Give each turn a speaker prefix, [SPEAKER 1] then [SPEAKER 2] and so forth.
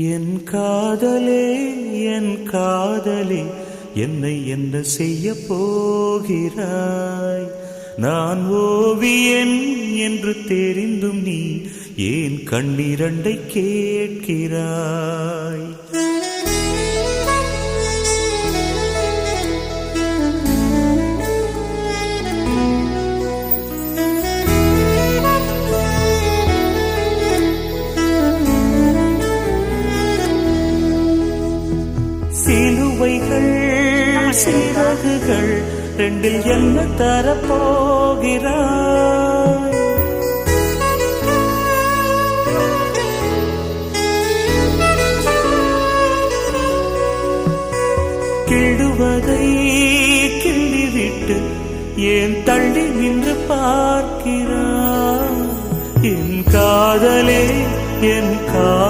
[SPEAKER 1] என் காதலே என் காதலே என்னை என்ன செய்ய போகிறாய்? நான் ஓவியன் என்று தெரிந்தும் நீ ஏன் கண்ணிரண்டை கேட்கிறாய்? சிலுவைகள் சிறகுகள் ரெண்டில் என்ன தரப்போகிறாய்? கிள்ளுவதை கிள்ளிவிட்டு ஏன் தள்ளி நின்று பார்க்கிறாய்? என் காதலே என் காதல்